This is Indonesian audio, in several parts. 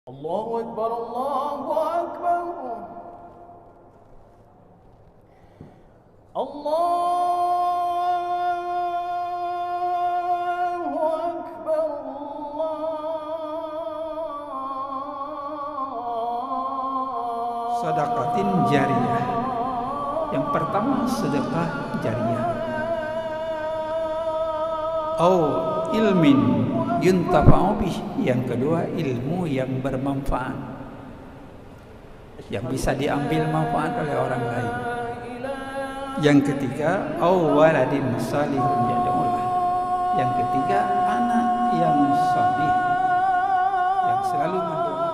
الله أكبر الله أكبر الله أكبر Sedekatin jariyah. Yang pertama sedekah jariyah. Au ilmin yuntafa'u bih. Yang kedua ilmu yang bermanfaat, yang bisa diambil manfaat oleh orang lain. Yang ketiga au waladin salihun yad'ulah. Yang ketiga anak yang salih yang selalu mendoakan.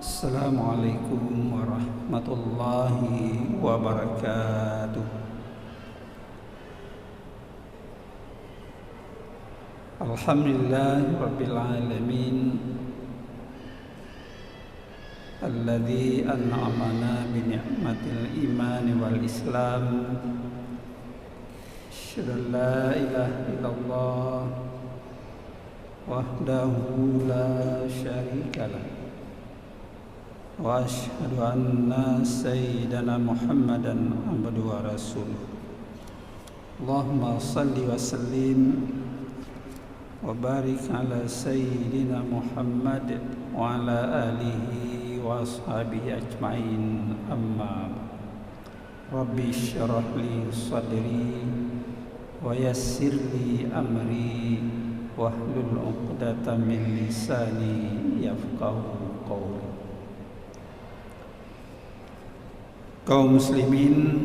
Assalamualaikum warahmatullahi wabarakatuh. Alhamdulillah rabbil alamin alladzi an'amana bi ni'matil iman wal islam. Asyhadu an la ilaha illallah wahdahu la syarikalah wa asyhadu anna sayyidana Muhammadan abduhu wa rasuluh. Allahumma salli wa sallim wa barik ala sayyidina Muhammad wa ala alihi wa ashabihi ajma'in. Amma Rabbi syrah li sadri wa yassir li amri wahlul 'uqdatam min lisani yafqahu qawli. Kaum muslimin,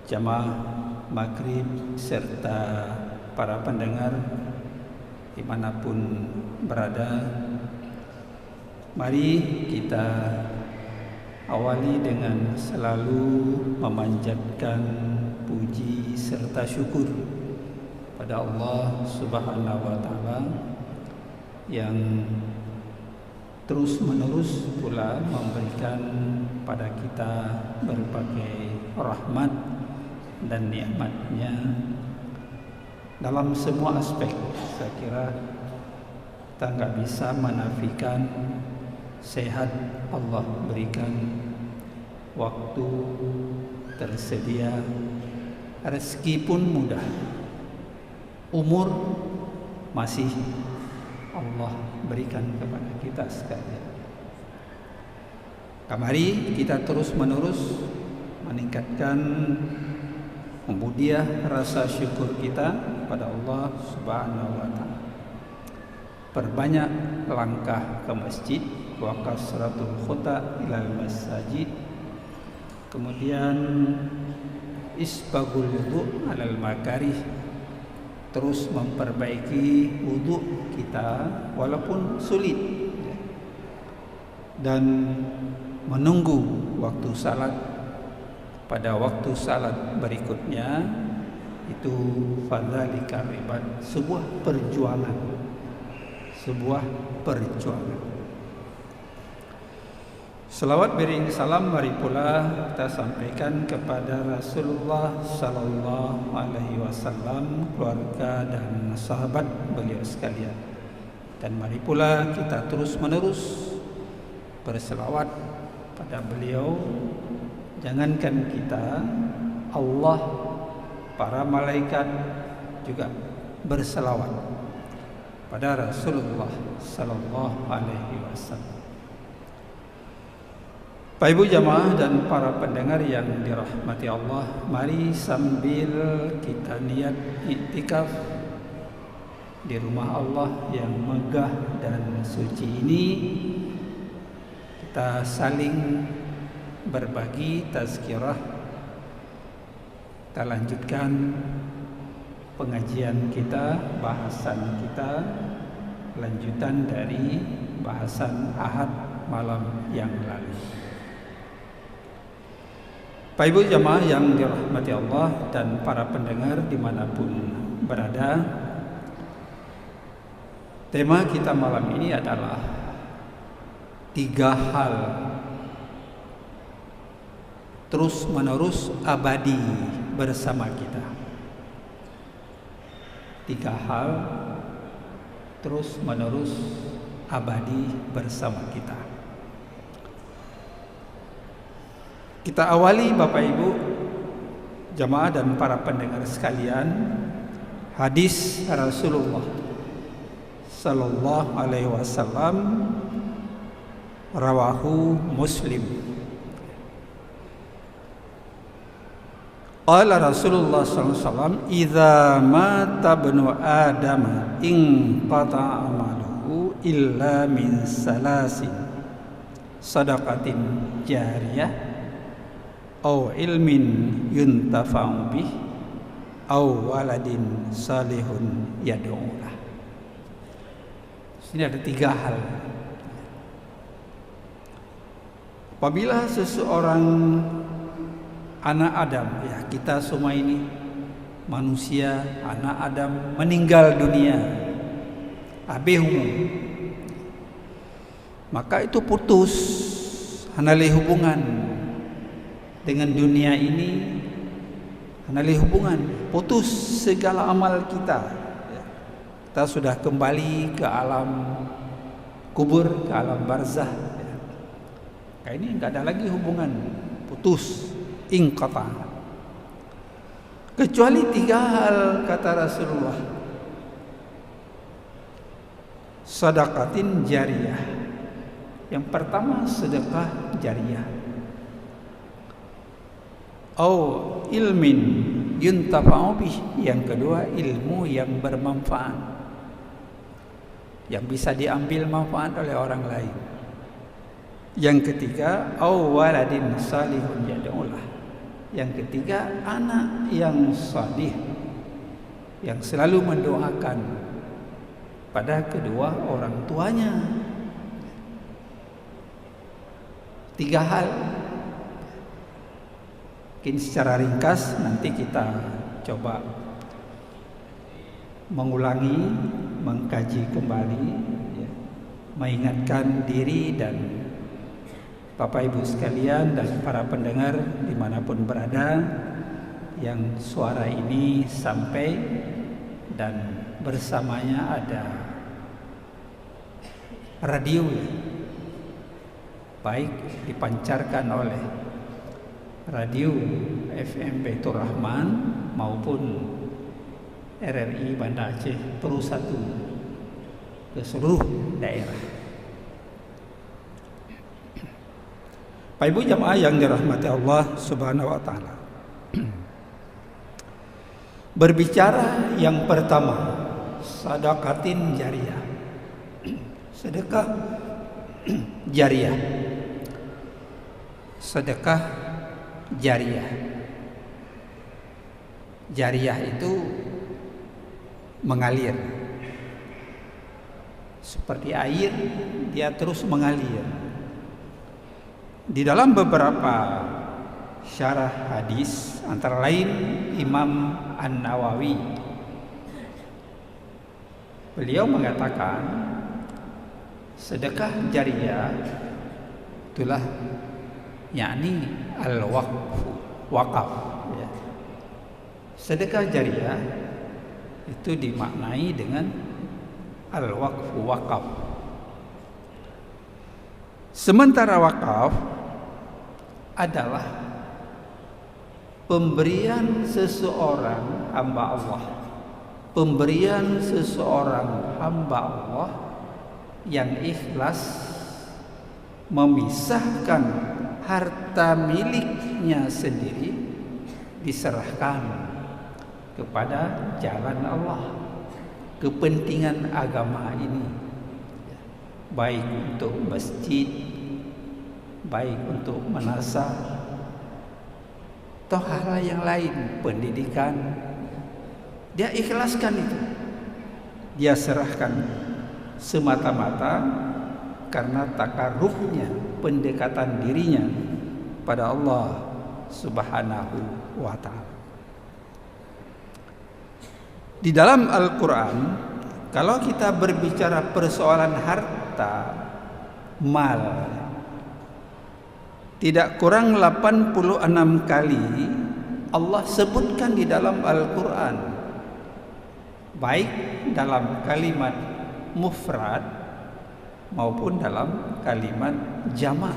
jamaah maghrib serta para pendengar dimanapun berada, mari kita awali dengan selalu memanjatkan puji serta syukur pada Allah Subhanahu wa Ta'ala yang terus menerus pula memberikan pada kita berbagai rahmat dan nikmat-Nya dalam semua aspek. Saya kira kita nggak bisa menafikan sehat Allah berikan, waktu tersedia, rezeki pun mudah, umur masih Allah berikan kepada kita sekalian. Mari kita terus menerus meningkatkan, membudiah rasa syukur kita pada Allah Subhanahu wa Ta'ala. Perbanyak langkah ke masjid, wa kasratul khuta ilal masajid. Kemudian isbagul wudu alal makarih, terus memperbaiki wudu kita walaupun sulit, dan menunggu waktu salat pada waktu salat berikutnya. Itu fadzalika ibad, sebuah perjuangan. Selawat beriring salam mari pula kita sampaikan kepada Rasulullah sallallahu alaihi wasallam, keluarga dan sahabat beliau sekalian. Dan mari pula kita terus menerus berselawat pada beliau. Jangankan kita, Allah, para malaikat juga berselawat pada Rasulullah sallallahu alaihi wasallam. Bapak Ibu jamaah dan para pendengar yang dirahmati Allah, mari sambil kita niat iktikaf di rumah Allah yang megah dan suci ini, kita saling berbagi tazkirah. Kita lanjutkan pengajian kita, bahasan kita, lanjutan dari bahasan Ahad malam yang lalu. Bapak Ibu jamaah yang dirahmati Allah dan para pendengar dimanapun berada, tema kita malam ini adalah tiga hal terus menerus abadi bersama kita. Tiga hal terus menerus abadi bersama kita. Kita awali Bapak Ibu jamaah dan para pendengar sekalian, hadis Rasulullah sallallahu alaihi wasallam rawahu Muslim. Qala Rasulullah sallallahu alaihi wasallam, "Idza mata ibnu Adam inqata amaluhu illa min salasin, sadaqatin jariyah, aw ilmin yuntafa'u bih, aw waladin salihun yad'u lah." Sini ada tiga hal. Apabila seseorang anak Adam, ya kita semua ini manusia, anak Adam meninggal dunia, abehum, maka itu putus hanali hubungan dengan dunia ini, hanali hubungan, putus segala amal kita. Kita sudah kembali ke alam kubur, ke alam barzah. Kayak ini nggak ada lagi hubungan, putus, inqata. Kecuali tiga hal kata Rasulullah. Sedekatin jariyah. Yang pertama sedekah jariyah. Au ilmin yuntafa'u bih. Yang kedua ilmu yang bermanfaat, yang bisa diambil manfaat oleh orang lain. Yang ketiga, au waladin salihun yad'ulah. Yang ketiga, anak yang salih yang selalu mendoakan pada kedua orang tuanya. Tiga hal. Mungkin secara ringkas nanti kita coba mengulangi, mengkaji kembali, ya, mengingatkan diri dan Bapak Ibu sekalian dan para pendengar dimanapun berada yang suara ini sampai dan bersamanya ada radio, baik dipancarkan oleh radio FM Baitur Rahman maupun RRI Banda Aceh Pro 1 ke seluruh daerah. Bapak Ibu jamaah yang dirahmati Allah Subhanahu wa taala. Berbicara yang pertama, sedekatin jariyah. Sedekah jariyah. Sedekah jariyah. Jariyah itu mengalir. Seperti air, dia terus mengalir. Di dalam beberapa syarah hadis, antara lain Imam An-Nawawi, beliau mengatakan sedekah jariyah itulah yakni wakaf, ya. Sedekah jariyah itu dimaknai dengan wakaf. Sementara wakaf adalah pemberian seseorang hamba Allah, pemberian seseorang hamba Allah yang ikhlas memisahkan harta miliknya sendiri, diserahkan kepada jalan Allah, kepentingan agama ini, baik untuk masjid, baik untuk menasah, atau hal yang lain, pendidikan, dia ikhlaskan itu, dia serahkan semata-mata karena takarrufnya, pendekatan dirinya pada Allah Subhanahu wa ta'ala. Di dalam Al-Quran, kalau kita berbicara persoalan harta, mal. Tidak kurang 86 kali Allah sebutkan di dalam Al-Quran, baik dalam kalimat mufrad maupun dalam kalimat jamak.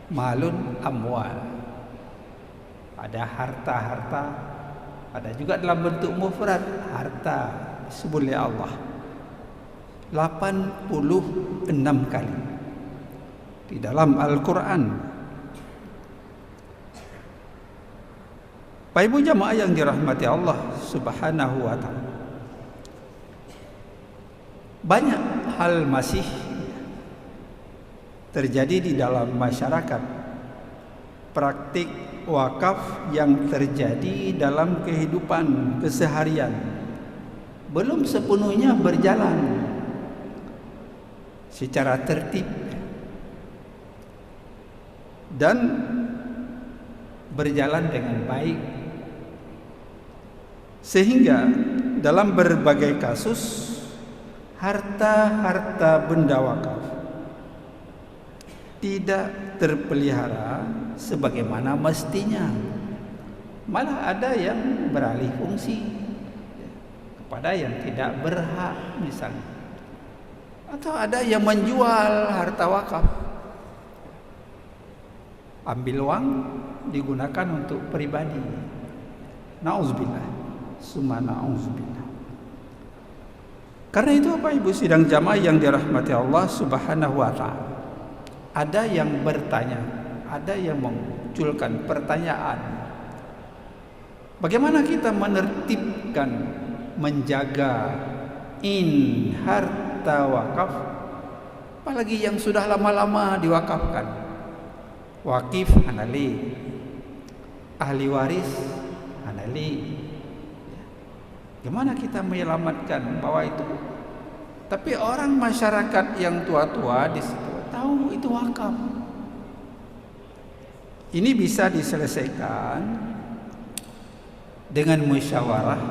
Malun amwal, ada harta-harta, ada juga dalam bentuk mufrad harta disebut oleh Allah 86 kali di dalam Al-Quran. Bapak Ibu jamaah yang dirahmati Allah Subhanahu wa ta'ala, banyak hal masih terjadi di dalam masyarakat, praktik wakaf yang terjadi dalam kehidupan keseharian belum sepenuhnya berjalan secara tertib dan berjalan dengan baik, sehingga dalam berbagai kasus harta-harta benda wakaf tidak terpelihara sebagaimana mestinya. Malah ada yang beralih fungsi kepada yang tidak berhak misalnya, atau ada yang menjual harta wakaf, ambil uang digunakan untuk pribadi. Nauzubillah, summa nauzubillah. Karena itu Bapak Ibu sidang jamaah yang dirahmati Allah Subhanahu wa ta'ala, ada yang bertanya, ada yang memunculkan pertanyaan, bagaimana kita menertibkan, menjaga harta wakaf, apalagi yang sudah lama-lama diwakafkan. Wakif anali, ahli waris anali. Gimana kita menyelamatkan bahwa itu? Tapi orang masyarakat yang tua-tua di situ tahu itu wakaf. Ini bisa diselesaikan dengan musyawarah,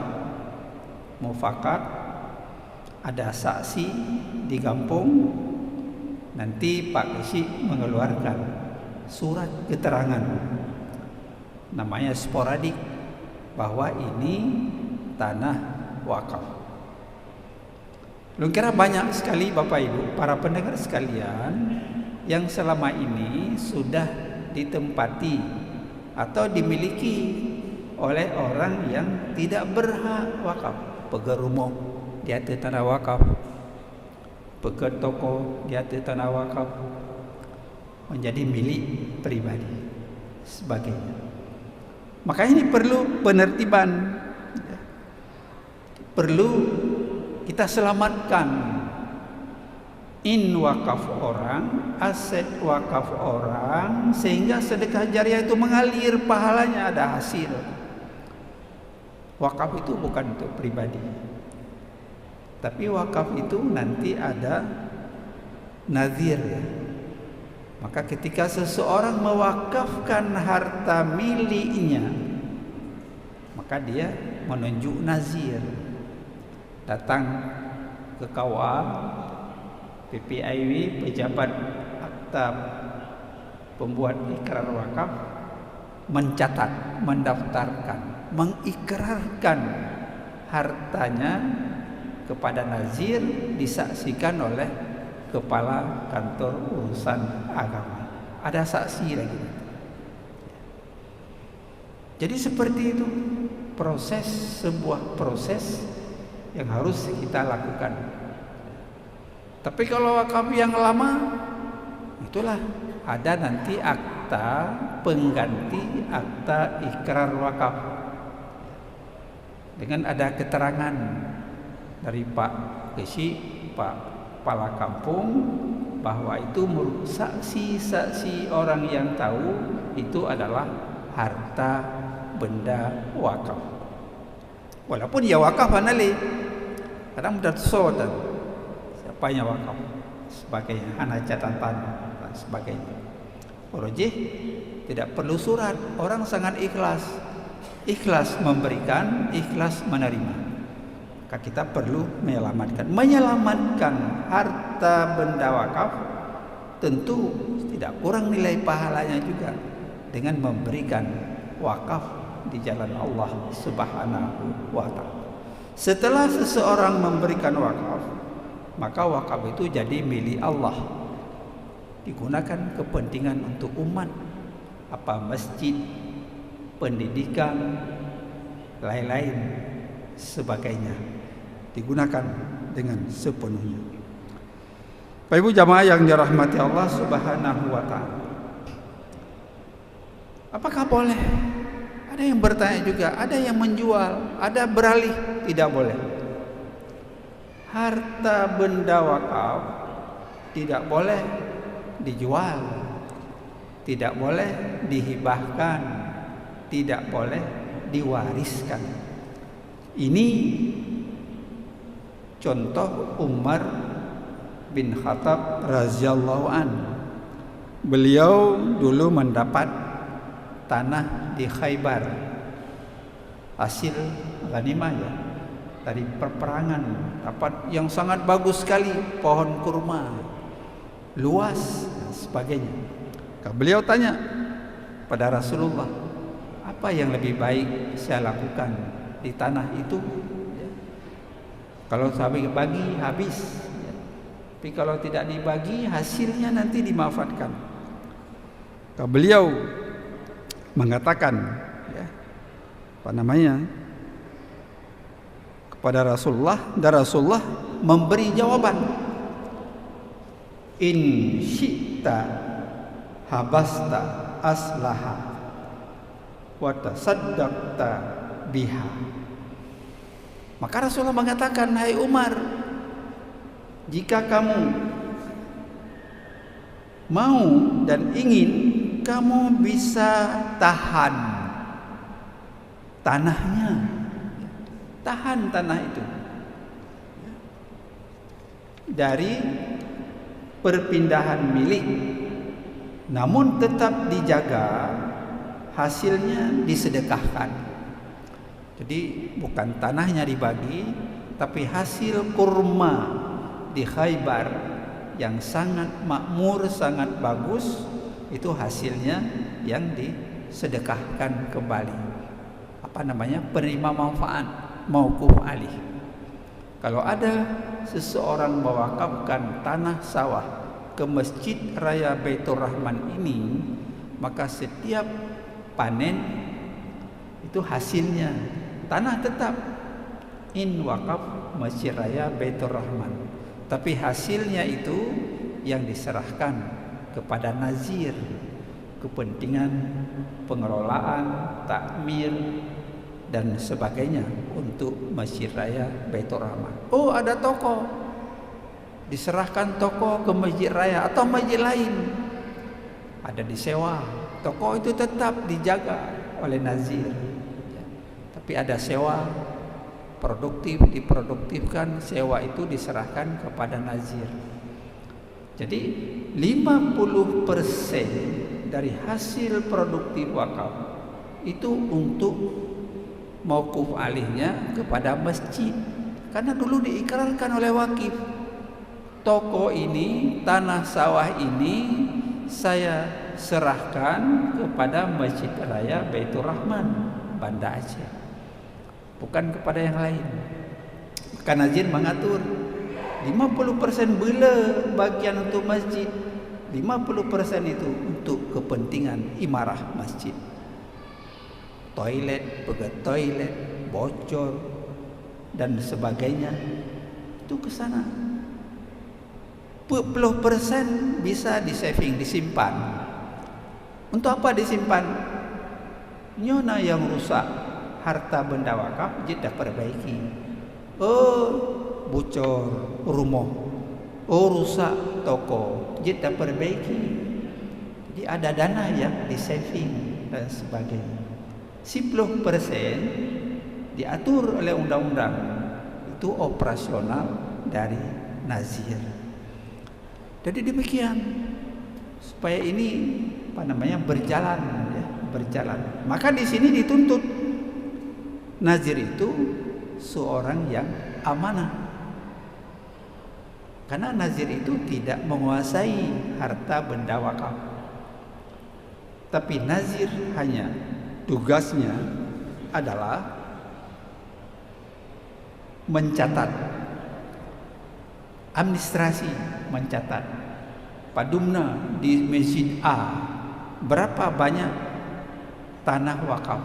mufakat, ada saksi di kampung, nanti Pak Kesi mengeluarkan surat keterangan, namanya sporadik, bahwa ini tanah wakaf. Lu kira banyak sekali Bapak Ibu, para pendengar sekalian, yang selama ini sudah ditempati atau dimiliki oleh orang yang tidak berhak wakaf. Pegerumo di atas tanah wakaf, peker toko di atas tanah wakaf, menjadi milik pribadi sebagainya. Maka ini perlu penertiban, perlu kita selamatkan wakaf orang, aset wakaf orang, sehingga sedekah jariah itu mengalir, pahalanya ada hasil. Wakaf itu bukan untuk pribadi, tapi wakaf itu nanti ada nazir ya. Maka ketika seseorang mewakafkan harta miliknya, maka dia menunjuk nazir, datang ke KUA, PPIW, pejabat akta pembuat ikrar wakaf, mencatat, mendaftarkan, mengikrarkan hartanya kepada nazir, disaksikan oleh kepala kantor urusan agama. Ada saksi lagi. Jadi seperti itu proses, sebuah proses yang harus kita lakukan. Tapi kalau wakaf yang lama, itulah ada nanti akta pengganti akta ikrar wakaf, dengan ada keterangan dari Pak Kesi, Pak Kepala Kampung, bahwa itu saksi-saksi orang yang tahu itu adalah harta benda wakaf. Walaupun ya wakaf anali, kadang mudah sodan siapa yang wakaf sebagainya, anak catatan dan sebagainya. Rojih tidak perlu surat, orang sangat ikhlas, ikhlas memberikan, ikhlas menerima. Maka kita perlu menyelamatkan harta benda wakaf tentu tidak kurang nilai pahalanya juga dengan memberikan wakaf di jalan Allah Subhanahu wa ta'ala. Setelah seseorang memberikan wakaf, maka wakaf itu jadi milik Allah, digunakan kepentingan untuk umat, apa masjid, pendidikan, lain-lain sebagainya, digunakan dengan sepenuhnya. Bapak Ibu jamaah yang dirahmati Allah Subhanahu wa ta'ala, apakah boleh? Ada yang bertanya juga, ada yang menjual, ada beralih. Tidak boleh. Harta benda wakaf tidak boleh dijual, tidak boleh dihibahkan, tidak boleh diwariskan. Ini contoh Umar bin Khattab radhiyallahu an. Beliau dulu mendapat tanah di Khaybar, hasil ghanimah ya, dari perperangan, dapat yang sangat bagus sekali, pohon kurma luas dan sebagainya. Beliau tanya pada Rasulullah, apa yang lebih baik saya lakukan di tanah itu? Kalau saya bagi habis, tapi kalau tidak dibagi hasilnya nanti dimanfaatkan. Beliau mengatakan kepada Rasulullah, dan Rasulullah memberi jawaban, in syi'ta habasta aslaha wa tasaddaqta biha. Maka Rasulullah mengatakan, hai Umar, jika kamu mau dan ingin, kamu bisa tahan tanahnya, tahan tanah itu dari perpindahan milik, namun tetap dijaga, hasilnya disedekahkan. Jadi bukan tanahnya dibagi, tapi hasil kurma di Khaybar yang sangat makmur, sangat bagus, itu hasilnya yang disedekahkan kembali. Apa namanya? Penerima manfaat, mauquf alih. Kalau ada seseorang mewakafkan tanah sawah ke Masjid Raya Baitur Rahman ini, maka setiap panen itu hasilnya tanah tetap in wakaf Masjid Raya Baitur Rahman, tapi hasilnya itu yang diserahkan kepada nazir, kepentingan pengelolaan, takmir dan sebagainya untuk Masjid Raya Baitur Rahman. Oh, ada toko, diserahkan toko ke Masjid Raya atau masjid lain, ada disewa, toko itu tetap dijaga oleh nazir. Tapi ada sewa, produktif, diproduktifkan, sewa itu diserahkan kepada nazir. Jadi 50% dari hasil produktif wakaf itu untuk mauquf alihnya kepada masjid. Karena dulu diikrarkan oleh wakif, toko ini, tanah sawah ini saya serahkan kepada Masjid Raya Baitur Rahman, Banda Aceh, bukan kepada yang lain. Maka nazir mengatur 50% bela bagian untuk masjid, 50% itu untuk kepentingan imarah masjid. Toilet, pegat toilet, bocor dan sebagainya itu ke sana. 40% bisa di-saving, disimpan. Untuk apa disimpan? Nyona yang rusak harta benda wakaf kita perbaiki. Oh, bocor rumah, oh rusak toko, kita perbaiki. Jadi ada dana yang di-saving dan sebagainya. 10% diatur oleh undang-undang, itu operasional dari nazir. Jadi demikian, supaya ini berjalan ya, berjalan. Maka di sini dituntut nazir itu seorang yang amanah. Karena nazir itu tidak menguasai harta benda wakaf. Tapi nazir hanya tugasnya adalah mencatat, administrasi, mencatat padumna di masjid A berapa banyak tanah wakaf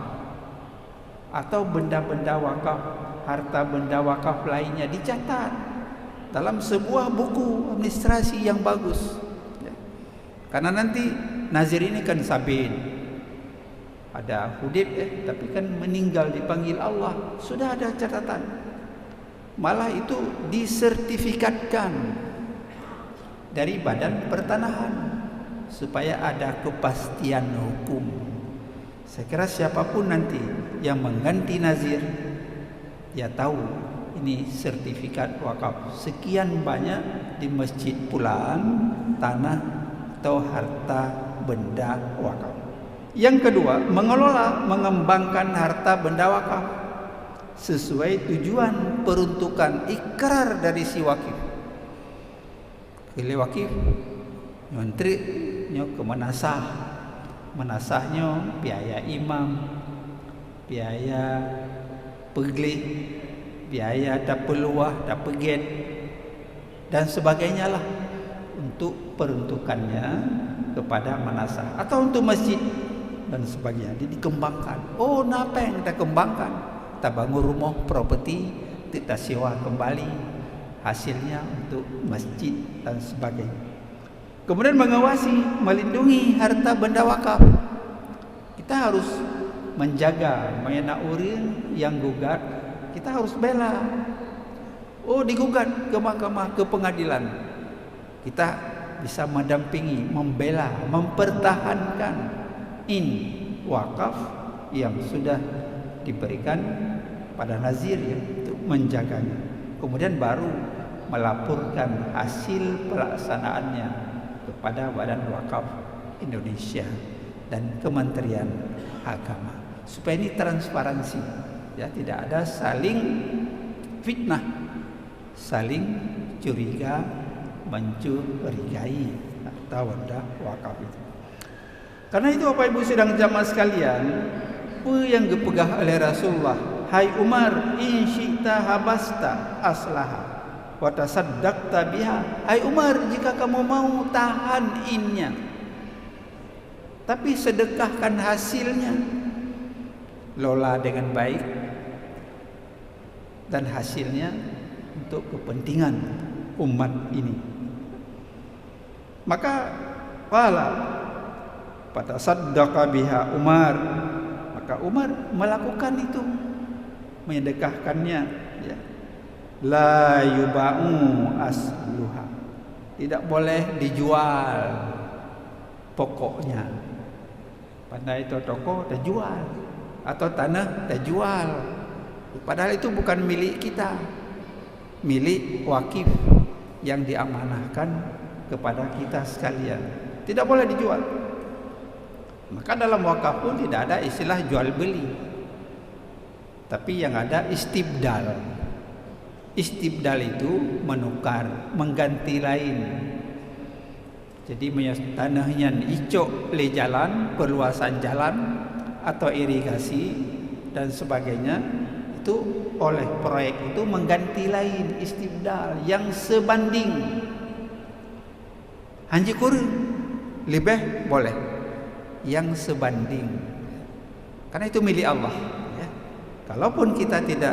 atau benda-benda wakaf, harta benda wakaf lainnya dicatat dalam sebuah buku administrasi yang bagus. Karena nanti nazir ini kan sabin, ada hudib tapi kan meninggal dipanggil Allah, sudah ada catatan. Malah itu disertifikatkan dari badan pertanahan supaya ada kepastian hukum. Saya kira siapapun nanti yang mengganti nazir, ya tahu ini sertifikat wakaf sekian banyak di masjid pulaan tanah atau harta benda wakaf. Yang kedua, mengelola, mengembangkan harta benda wakaf sesuai tujuan peruntukan ikrar dari si wakif. Kili wakif menteri nyo ke menasahnya biaya imam, biaya pegli, biaya dapur luah, dapur gate dan sebagainya lah untuk peruntukannya kepada manasah atau untuk masjid dan sebagainya. Jadi dikembangkan. Oh, napa yang kita kembangkan? Kita bangun rumah, properti, kita sewa kembali, hasilnya untuk masjid dan sebagainya. Kemudian mengawasi, melindungi harta benda wakaf. Kita harus menjaga, menauri yang gugat, kita harus bela. Oh, digugat ke mahkamah, ke pengadilan, kita bisa mendampingi, membela, mempertahankan wakaf yang sudah diberikan pada nazir ya, untuk menjaganya. Kemudian baru melaporkan hasil pelaksanaannya kepada Badan Wakaf Indonesia dan Kementerian Agama supaya ini transparansi, ya, tidak ada saling fitnah, saling curiga, mencurigai harta benda wakaf itu. Karena itu Bapak Ibu sedang jamaah sekalian, apa yang dipegah oleh Rasulullah, hai Umar, in syi'ta habasta aslaha wa tasaddaqta biha. Hai Umar, jika kamu mau tahan innya, tapi sedekahkan hasilnya, lola dengan baik, dan hasilnya untuk kepentingan umat ini. Maka qala fatasaddaqa biha Umar, maka Umar melakukan itu, menyedekahkannya, ya. La yuba'u asluha, tidak boleh dijual pokoknya. Pandai itu toko dah jual atau tanah dah jual, padahal itu bukan milik kita, milik wakif yang diamanahkan kepada kita sekalian, tidak boleh dijual. Maka dalam wakaf pun tidak ada istilah jual beli, tapi yang ada istibdal. Istibdal itu menukar, mengganti lain. Jadi tanahnya icok le jalan, perluasan jalan atau irigasi dan sebagainya, itu oleh proyek itu mengganti lain, istibdal yang sebanding. Hanji kurun lebih boleh, yang sebanding, karena itu milik Allah, ya. Kalaupun kita tidak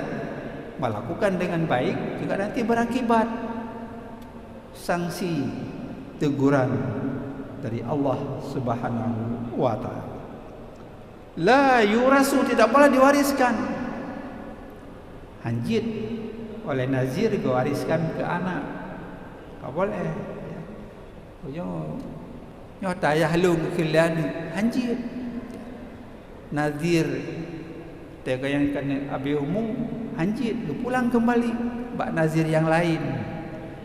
melakukan dengan baik, juga nanti berakibat sanksi, teguran dari Allah Subhanahu wa ta'ala. La yurasu, tidak boleh diwariskan. Hanjit oleh nazir diwariskan ke anak, tak boleh, ya. Nyata ayah lu kelian hanjit nazir tega yang kena abi umum hanjit pulang kembali bak nazir yang lain,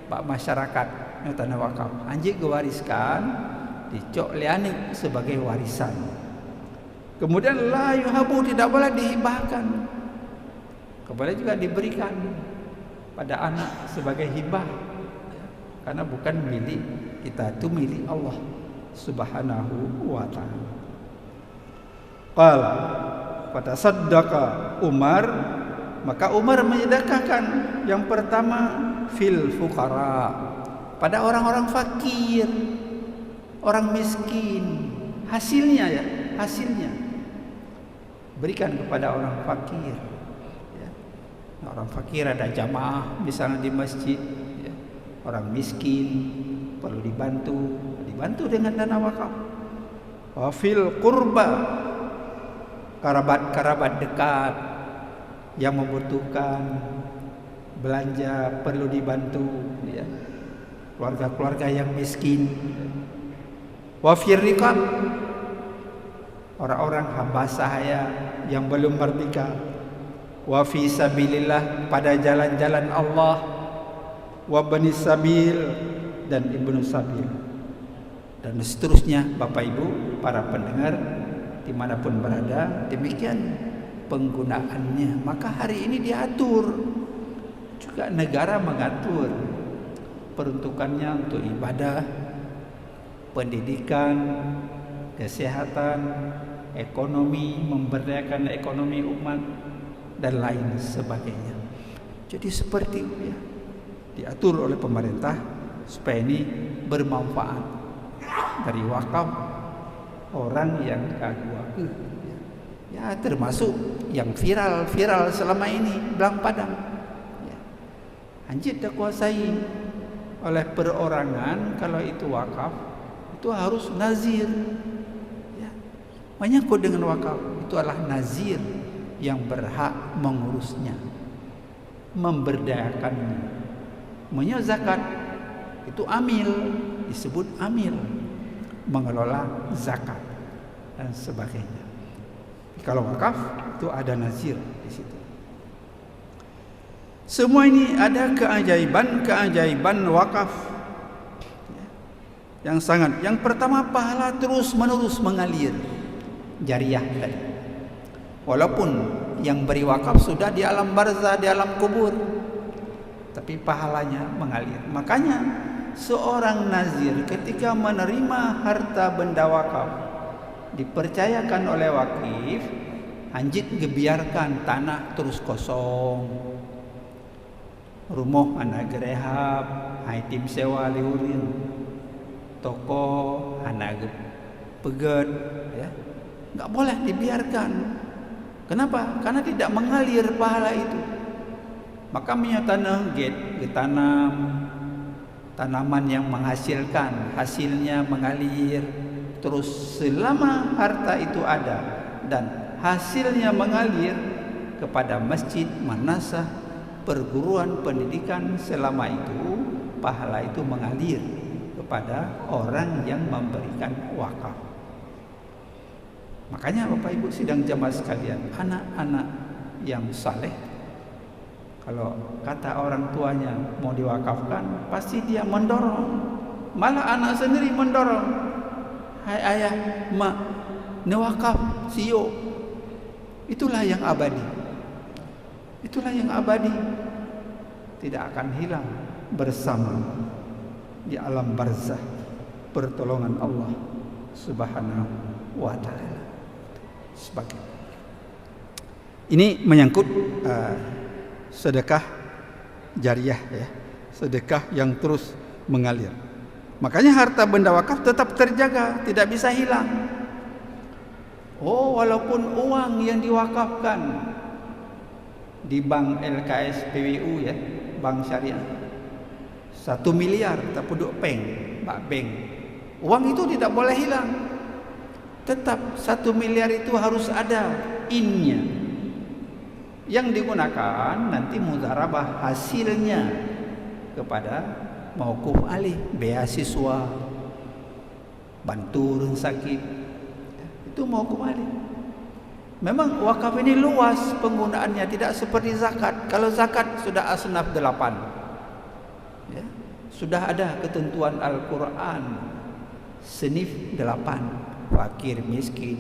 bak masyarakat yang tanah wakaf, hanjit diwariskan dicok lianik sebagai warisan. Kemudian la yuhabu, tidak boleh dihibahkan, boleh juga diberikan pada anak sebagai hibah, karena bukan milik kita, itu milik Allah Subhanahu wa ta'ala. Qala fatasaddaqa Umar, maka Umar menyedekahkan yang pertama fil fuqara, pada orang-orang fakir, orang miskin. Hasilnya berikan kepada orang fakir. Ya. Orang fakir ada jamaah misalnya di masjid, ya. Orang miskin perlu dibantu dengan dana wakaf. Wa fil qurba, kerabat dekat yang membutuhkan belanja perlu dibantu, ya. Keluarga-keluarga yang miskin. Wa fir riqab, orang-orang hamba sahaya yang belum merdeka. Wa fi sabilillah, pada jalan-jalan Allah. Wa bani sabil, dan ibnu sabil, dan seterusnya. Bapak Ibu para pendengar dimanapun berada, demikian penggunaannya. Maka hari ini diatur juga, negara mengatur peruntukannya untuk ibadah, pendidikan, kesehatan, ekonomi, memberdayakan ekonomi umat, dan lain sebagainya. Jadi seperti itu, ya, diatur oleh pemerintah supaya ini bermanfaat. Dari wakaf orang yang kagua, ya, termasuk yang viral selama ini, belang padang, ya. Anjir dikuasai oleh perorangan. Kalau itu wakaf, itu harus nazir, ya. Menyangkut dengan wakaf, itu adalah nazir yang berhak mengurusnya, memberdayakannya. Menyuruh zakat, itu amil, disebut amil, mengelola zakat dan sebagainya. Kalau wakaf itu ada nazir di situ. Semua ini ada keajaiban wakaf yang sangat. Yang pertama, pahala terus menerus mengalir, jariah tadi. Walaupun yang beri wakaf sudah di alam barzah, di alam kubur, tapi pahalanya mengalir. Makanya seorang nazir ketika menerima harta benda wakaf, dipercayakan oleh wakif, anjit gebiarkan tanah terus kosong, rumah anak gerehab, haitim sewa liurin, toko anak peget, ya, nggak boleh dibiarkan. Kenapa? Karena tidak mengalir pahala itu. Maka tanah ditanam tanaman yang menghasilkan, hasilnya mengalir terus selama harta itu ada dan hasilnya mengalir kepada masjid, madrasah, perguruan pendidikan. Selama itu pahala itu mengalir kepada orang yang memberikan wakaf. Makanya Bapak Ibu sidang jamaah sekalian, anak-anak yang saleh, kalau kata orang tuanya mau diwakafkan, pasti dia mendorong. Malah anak sendiri mendorong. Hai ayah, mak, newakaf, sio. Itulah yang abadi. Itulah yang abadi. Tidak akan hilang bersama di alam barzah, pertolongan Allah Subhanahu wa ta'ala. Sebagai ini menyangkut sedekah jariah, ya, sedekah yang terus mengalir. Makanya harta benda wakaf tetap terjaga, tidak bisa hilang. Oh, walaupun uang yang diwakafkan di bank LKS PWU, ya, bank syariah, 1 miliar tak puduk peng, bak bank, uang itu tidak boleh hilang. Tetap 1 miliar itu harus ada innya, yang digunakan nanti mudharabah hasilnya kepada mauquf alih, beasiswa, bantu orang sakit, itu mauquf alih. Memang wakaf ini luas penggunaannya, tidak seperti zakat. Kalau zakat sudah asnaf 8, ya, sudah ada ketentuan Al-Quran, senif 8, fakir, miskin,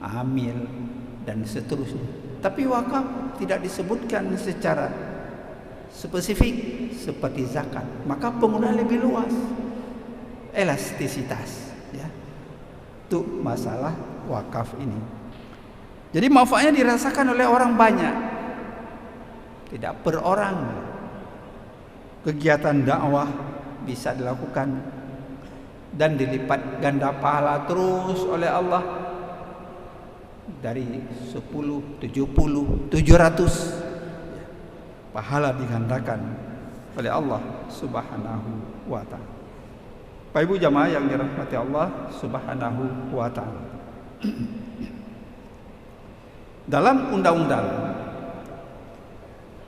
amil, dan seterusnya. Tapi wakaf tidak disebutkan secara spesifik seperti zakat, maka penggunaan lebih luas, elastisitas, ya. Itu masalah wakaf ini. Jadi manfaatnya dirasakan oleh orang banyak, tidak per orang. Kegiatan dakwah bisa dilakukan dan dilipat ganda pahala terus oleh Allah dari 10, 70, 700 pahala digandakan oleh Allah Subhanahu wa ta'ala. Bapak Ibu jamaah yang dirahmati Allah Subhanahu wa ta'ala, dalam undang-undang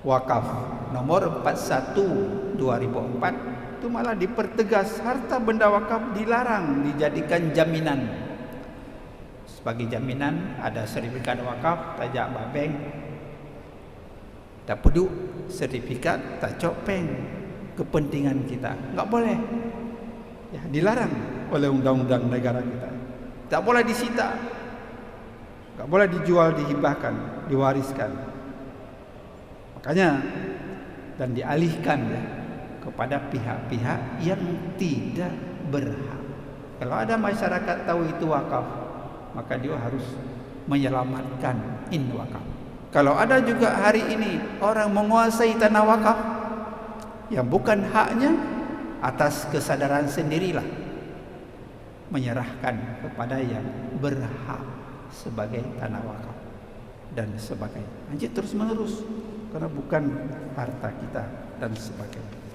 wakaf nomor 41 2004 itu malah dipertegas harta benda wakaf dilarang dijadikan jaminan. Sebagai jaminan ada sertifikat wakaf tajak babeng, tak peduk sertifikat tak copeng kepentingan kita, enggak boleh, ya, dilarang oleh undang-undang negara kita. Tak boleh disita, enggak boleh dijual, dihibahkan, diwariskan. Makanya dan dialihkan, ya, kepada pihak-pihak yang tidak berhak. Kalau ada masyarakat tahu itu wakaf, maka dia harus menyelamatkan wakaf. Kalau ada juga hari ini orang menguasai tanah wakaf yang bukan haknya, atas kesadaran sendirilah menyerahkan kepada yang berhak sebagai tanah wakaf dan sebagainya. Lanjut terus menerus karena bukan harta kita dan sebagainya.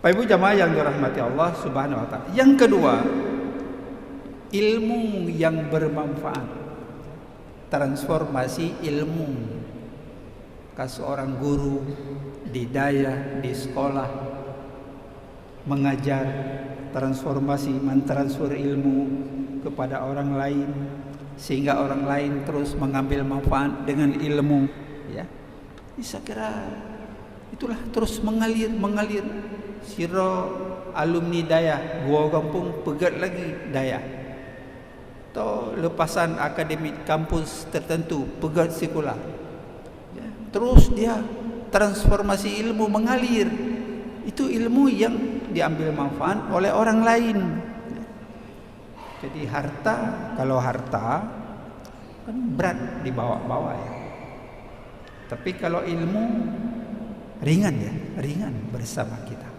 Bapak Ibu jamaah yang dirahmati Allah Subhanahu wa ta'ala. Yang kedua, ilmu yang bermanfaat. Transformasi ilmu. Seorang guru di daya, di sekolah mengajar, transformasi, mentransfer ilmu kepada orang lain sehingga orang lain terus mengambil manfaat dengan ilmu, ya. Saya kira itulah terus mengalir. Siro alumni daya, gua kampung pegat lagi daya. Atau lepasan akademik kampus tertentu pegat sekolah. Ya, terus dia transformasi ilmu mengalir. Itu ilmu yang diambil manfaat oleh orang lain. Jadi harta, kalau harta kan berat dibawa-bawa, ya. Tapi kalau ilmu ringan, ya, ringan bersama kita.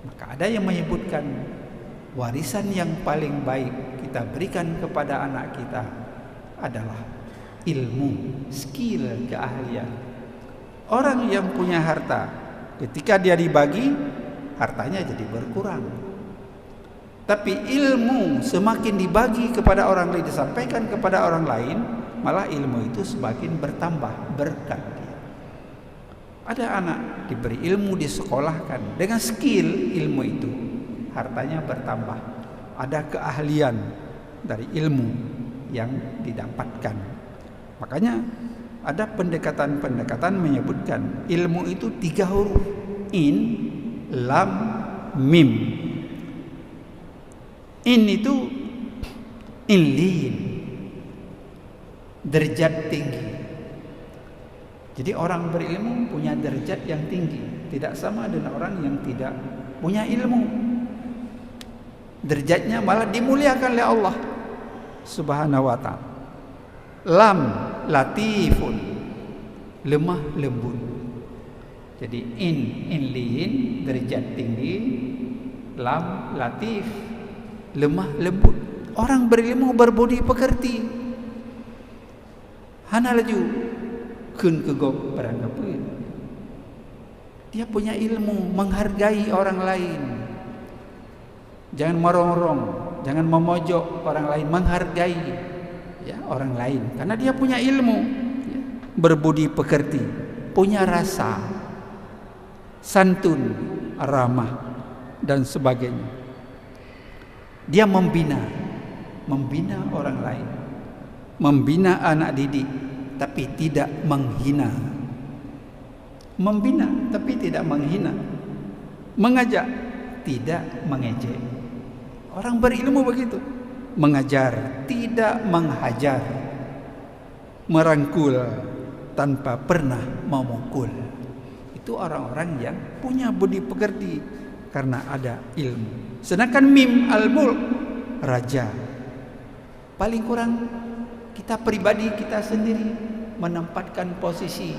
Maka ada yang menyebutkan warisan yang paling baik kita berikan kepada anak kita adalah ilmu, skill, keahlian. Orang yang punya harta, ketika dia dibagi, hartanya jadi berkurang. Tapi ilmu semakin dibagi kepada orang lain, disampaikan kepada orang lain, malah ilmu itu semakin bertambah berkat. Ada anak diberi ilmu, disekolahkan dengan skill ilmu itu, hartanya bertambah. Ada keahlian dari ilmu yang didapatkan. Makanya ada pendekatan-pendekatan menyebutkan ilmu itu 3 huruf, in, lam, mim. In itu inlin, derajat tinggi. Jadi orang berilmu punya derajat yang tinggi, tidak sama dengan orang yang tidak punya ilmu. Derajatnya malah dimuliakan oleh Allah Subhanahu wa ta'ala. Lam, latifun, lemah lembut. Jadi inlin, derajat tinggi. Lam, latif, lemah lembut. Orang berilmu berbudi pekerti. Hana laju kun kegok beranggapan. Dia punya ilmu, menghargai orang lain. Jangan merongrong, jangan memojok orang lain, menghargai, ya, orang lain karena dia punya ilmu, ya, berbudi pekerti, punya rasa, santun, ramah dan sebagainya. Dia membina orang lain, membina anak didik, tapi tidak menghina. Membina tapi tidak menghina. Mengajak, tidak mengejek. Orang berilmu begitu. Mengajar, tidak menghajar. Merangkul tanpa pernah memukul. Itu orang-orang yang punya budi pekerti karena ada ilmu. Sedangkan mim al-mulk, raja, paling kurang kita pribadi, kita sendiri menempatkan posisi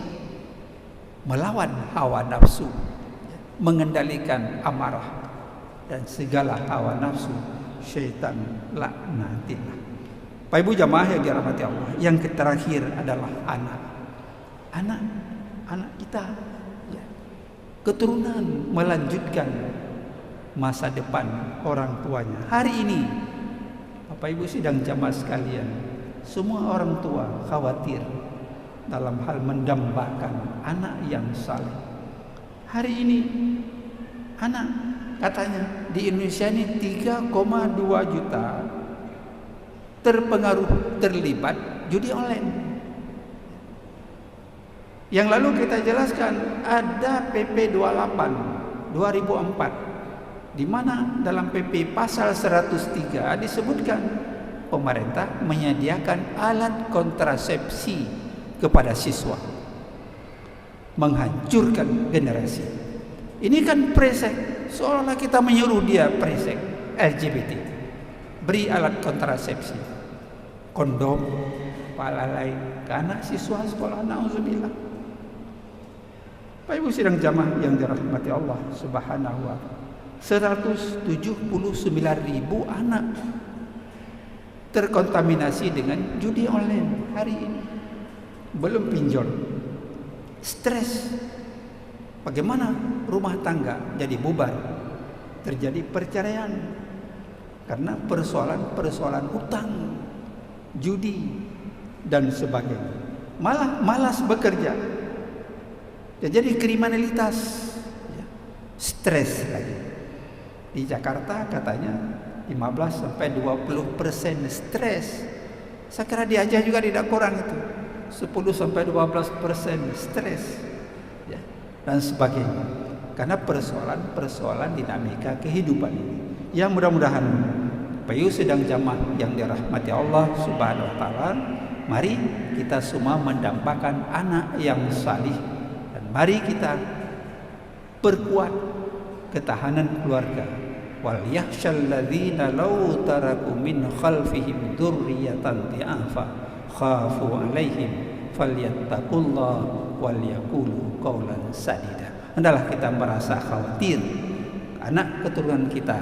melawan hawa nafsu, mengendalikan amarah dan segala hawa nafsu syaitan laknatillah. Pak Ibu jamaah yang dirahmati Allah, yang terakhir adalah anak kita, ya. Keturunan melanjutkan masa depan orang tuanya. Hari ini Bapak Ibu sidang jamaah sekalian, semua orang tua khawatir dalam hal mendambakan anak yang saleh. Hari ini anak katanya di Indonesia ini 3,2 juta terlibat judi online. Yang lalu kita jelaskan ada PP 28 2004, di mana dalam PP pasal 103 disebutkan pemerintah menyediakan alat kontrasepsi kepada siswa, menghancurkan generasi. Ini kan presek, seolah-olah kita menyuruh dia presek LGBT. Beri alat kontrasepsi, kondom, palalai ke anak siswa sekolah, na'udzubillah. Pak Ibu sidang jamaah yang dirahmati Allah Subhanahu wa ta'ala, 179.000 anak terkontaminasi dengan judi online hari ini. Belum pinjol, stres. Bagaimana rumah tangga jadi bubar, terjadi perceraian karena persoalan utang, judi dan sebagainya. Malah malas bekerja, jadi kriminalitas, ya. Stres lagi. Di Jakarta katanya 15-20% stres. Saya kira di Aceh juga tidak kurang itu, 10-12% stres, ya, dan sebagainya. Karena persoalan dinamika kehidupan ini. Yang mudah-mudahan Bayu sedang jamaah yang dirahmati Allah Subhanahu wa ta'ala, mari kita semua mendambakan anak yang salih, dan mari kita perkuat ketahanan keluarga. Wal yakhshal ladzina law taraku min khalfihim dzurriyyatan dhi'afa khafu 'alaihim falyattaqullah wal yaqulu qawlan sadida. Hendaklah kita merasa khawatir anak keturunan kita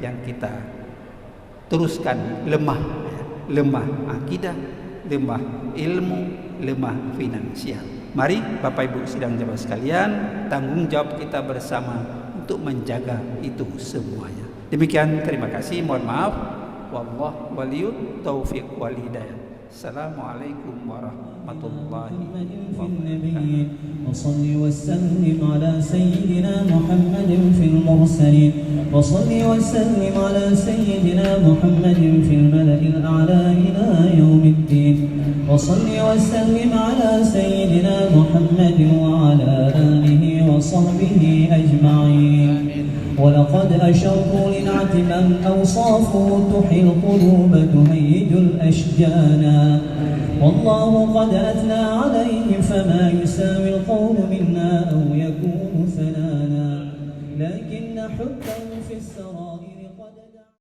yang kita teruskan lemah akidah, lemah ilmu, lemah finansial. Mari Bapak Ibu sidang jamaah sekalian, tanggung jawab kita bersama untuk menjaga itu semuanya. Demikian, terima kasih, mohon maaf. Wallahu waliyut taufiq wal hidayah. Assalamualaikum warahmatullahi wabarakatuh. وصل وسلم على سيدنا محمد في المرسلين وصل وسلم على سيدنا محمد في الملأ الأعلى إلى يوم الدين وصل وسلم على سيدنا محمد وعلى آله وصحبه أجمعين. ولقد أشروا لنعت من أوصافه تحيي القلوب تهيج الأشجانا والله قد أثنى عليه فما يساوي القول منا أو يكون ثنانا لكن حبه في السرائر